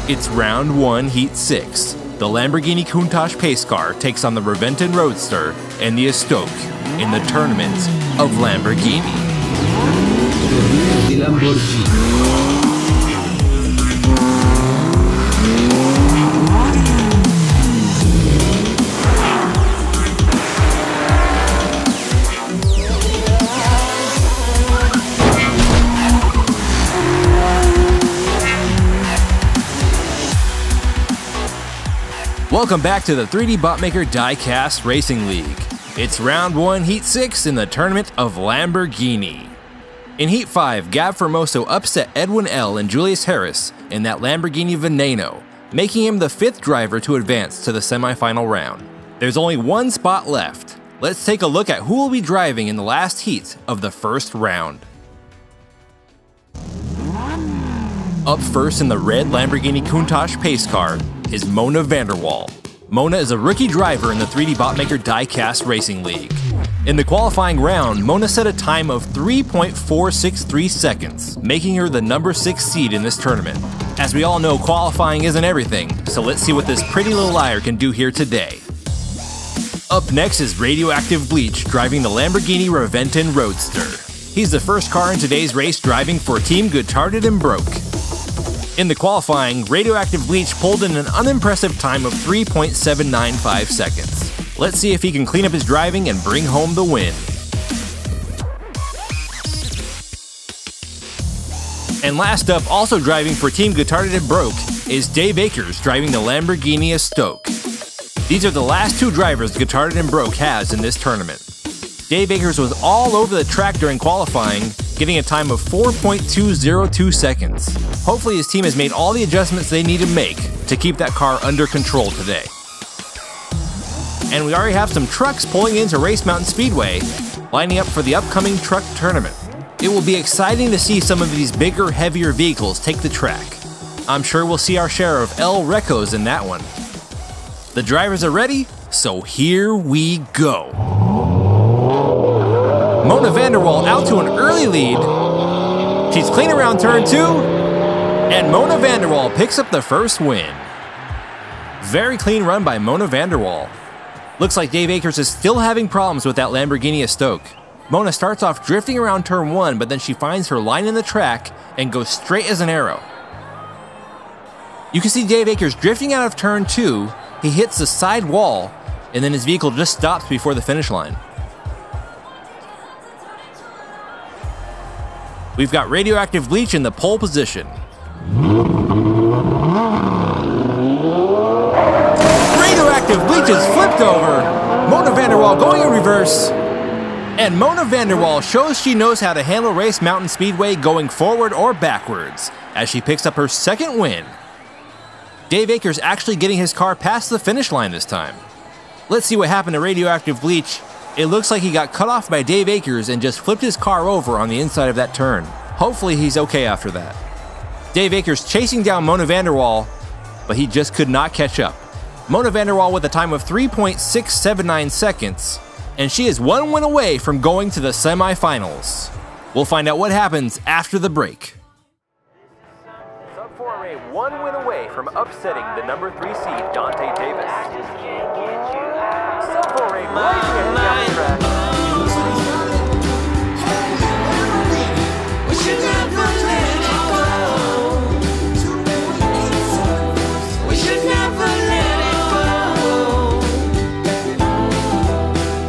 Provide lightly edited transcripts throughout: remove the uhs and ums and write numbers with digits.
It's round 1, heat 6. The Lamborghini Countach pace car takes on the Reventon Roadster and the Estoque in the tournament of Lamborghini. Welcome back to the 3D Botmaker Diecast Racing League. It's round 1, heat 6 in the tournament of Lamborghini. In heat 5, Gab Formoso upset Edwin L. and Julius Harris in that Lamborghini Veneno, making him the 5th driver to advance to the semifinal round. There's only one spot left. Let's take a look at who will be driving in the last heat of the first round. Up first in the red Lamborghini Countach pace car is Mona Vanderwall. Mona is a rookie driver in the 3D Botmaker Diecast Racing League. In the qualifying round, Mona set a time of 3.463 seconds, making her the number 6 seed in this tournament. As we all know, qualifying isn't everything, so let's see what this pretty little liar can do here today. Up next is Radioactive bleaxh driving the Lamborghini Reventon Roadster. He's the first car in today's race driving for Team Retarded and Broke. In the qualifying, Radioactive bleaxh pulled in an unimpressive time of 3.795 seconds. Let's see if he can clean up his driving and bring home the win. And last up, also driving for Team Retarded and Broke, is Dave Akers driving the Lamborghini Estoque. These are the last 2 drivers Retarded and Broke has in this tournament. Dave Akers was all over the track during qualifying, getting a time of 4.202 seconds. Hopefully his team has made all the adjustments they need to make to keep that car under control today. And we already have some trucks pulling into Race Mountain Speedway, lining up for the upcoming truck tournament. It will be exciting to see some of these bigger, heavier vehicles take the track. I'm sure we'll see our share of El Recos in that one. The drivers are ready, so here we go. Mona Vanderwall out to an early lead. She's clean around turn 2, and Mona Vanderwall picks up the first win. Very clean run by Mona Vanderwall. Looks like Dave Akers is still having problems with that Lamborghini Estoque. Mona starts off drifting around turn 1, but then she finds her line in the track and goes straight as an arrow. You can see Dave Akers drifting out of turn 2, he hits the side wall, and then his vehicle just stops before the finish line. We've got Radioactive bleaxh in the pole position. Radioactive bleaxh is flipped over. Mona Vanderwall going in reverse. And Mona Vanderwall shows she knows how to handle Race Mountain Speedway going forward or backwards, as she picks up her second win. Dave Akers actually getting his car past the finish line this time. Let's see what happened to Radioactive bleaxh. It looks like he got cut off by Dave Akers and just flipped his car over on the inside of that turn. Hopefully he's okay after that. Dave Akers chasing down Mona Vanderwall, but he just could not catch up. Mona Vanderwall with a time of 3.679 seconds, and she is 1 win away from going to the semifinals. We'll find out what happens after the break. Sub 4A 1 win away from upsetting the number 3 seed Dante Davis. Sub 4A right down the track. We should never let it go. We should never let it go.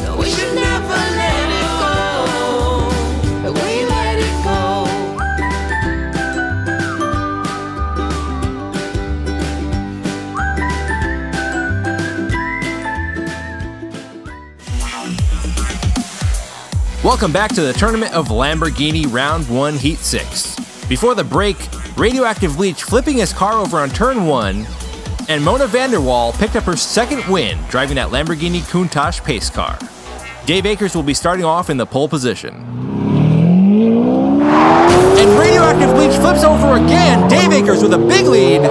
No, we should never let it go. But we let it go. Welcome back to the tournament of Lamborghini Round 1 Heat 6. Before the break, Radioactive bleaxh flipping his car over on turn 1, and Mona Vanderwall picked up her second win driving that Lamborghini Countach pace car. Dave Akers will be starting off in the pole position. And Radioactive bleaxh flips over again, Dave Akers with a big lead.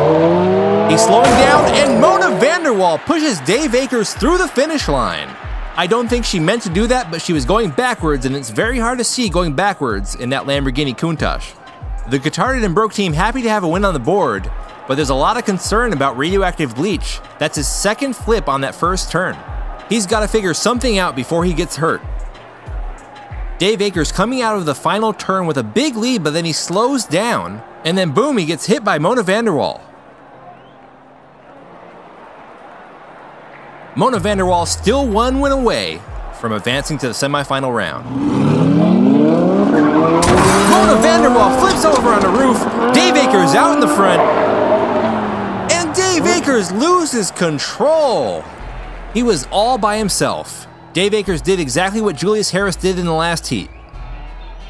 He's slowing down, and Mona Vanderwall pushes Dave Akers through the finish line. I don't think she meant to do that, but she was going backwards, and it's very hard to see going backwards in that Lamborghini Countach. The Retarded and Broke team happy to have a win on the board, but there's a lot of concern about Radioactive Bleaxh. That's his second flip on that first turn. He's got to figure something out before he gets hurt. Dave Akers coming out of the final turn with a big lead, but then he slows down, and then boom, he gets hit by Mona Vanderwall. Mona Vanderwall still one win away from advancing to the semifinal round. Mona Vanderwall flips over on the roof, Dave Akers out in the front, and Dave Akers loses control. He was all by himself. Dave Akers did exactly what Julius Harris did in the last heat.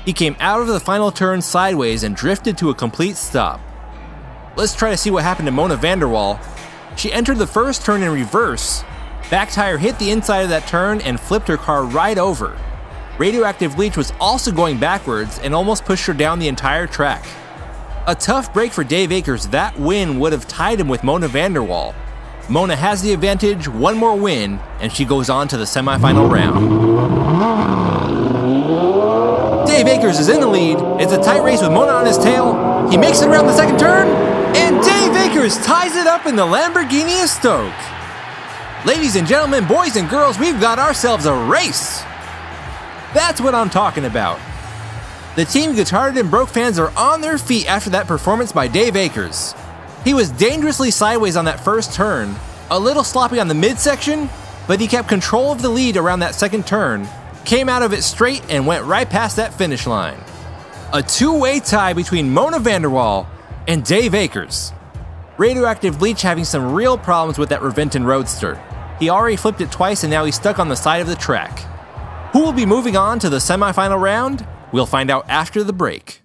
He came out of the final turn sideways and drifted to a complete stop. Let's try to see what happened to Mona Vanderwall. She entered the first turn in reverse. Back tire hit the inside of that turn and flipped her car right over. Radioactive Bleaxh was also going backwards and almost pushed her down the entire track. A tough break for Dave Akers. That win would have tied him with Mona Vanderwall. Mona has the advantage, one more win, and she goes on to the semifinal round. Dave Akers is in the lead. It's a tight race with Mona on his tail. He makes it around the second turn, and Dave Akers ties it up in the Lamborghini Estoque. Ladies and gentlemen, boys and girls, we've got ourselves a race. That's what I'm talking about. The Team Guitarded and Broke fans are on their feet after that performance by Dave Akers. He was dangerously sideways on that first turn, a little sloppy on the midsection, but he kept control of the lead around that second turn, came out of it straight and went right past that finish line. A two-way tie between Mona Vanderwall and Dave Akers. Radioactive Bleaxh having some real problems with that Reventon Roadster. He already flipped it twice and now he's stuck on the side of the track. Who will be moving on to the semifinal round? We'll find out after the break.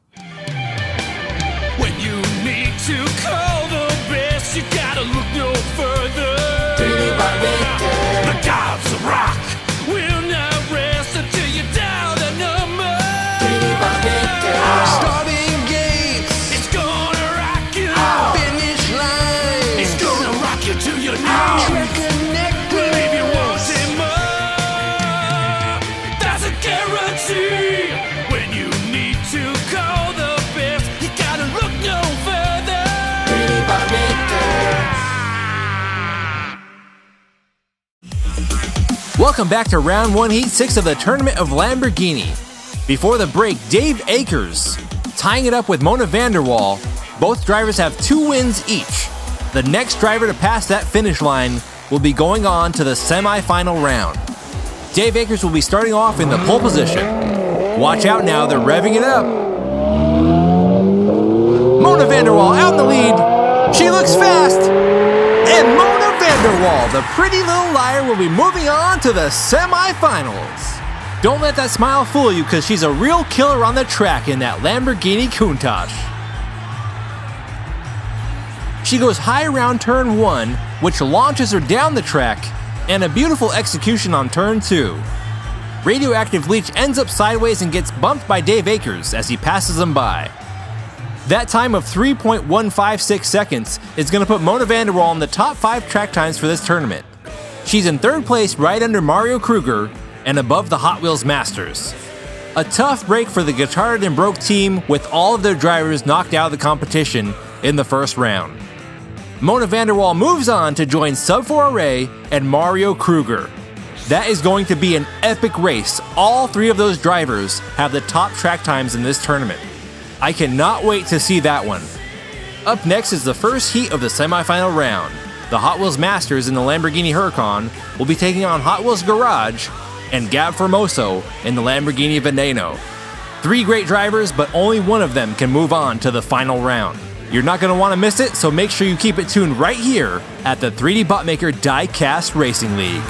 When you need to call the best, you gotta look no further. The gods of rock will not rest until you dial the number. Starting gates, it's gonna rock you. Finish line, it's gonna rock you to your knees. Believe you want it more, that's a guarantee. When you need to call the best, you gotta look no further. Welcome back to round 1, heat 6 of the Tournament of Lamborghini. Before the break, Dave Akers tying it up with Mona Vanderwall. Both drivers have 2 wins each. The next driver to pass that finish line will be going on to the semi-final round. Dave Akers will be starting off in the pole position. Watch out now, they're revving it up. Mona Vanderwall out in the lead. She looks fast. And Mona Vanderwall, the pretty little liar, will be moving on to the semi-finals. Don't let that smile fool you, because she's a real killer on the track in that Lamborghini Countach. She goes high around turn 1, which launches her down the track, and a beautiful execution on turn 2. Radioactive Bleaxh ends up sideways and gets bumped by Dave Akers as he passes him by. That time of 3.156 seconds is going to put Mona Vanderwall in the top 5 track times for this tournament. She's in 3rd place right under Mario Kruger and above the Hot Wheels Masters. A tough break for the Guitarded and Broke team with all of their drivers knocked out of the competition in the first round. Mona Vanderwall moves on to join Sub4 Array and Mario Kruger. That is going to be an epic race. All 3 of those drivers have the top track times in this tournament. I cannot wait to see that one. Up next is the first heat of the semifinal round. The Hot Wheels Masters in the Lamborghini Huracan will be taking on Hot Wheels Garage and Gab Formoso in the Lamborghini Veneno. 3 great drivers, but only one of them can move on to the final round. You're not going to want to miss it, so make sure you keep it tuned right here at the 3D Botmaker Diecast Racing League.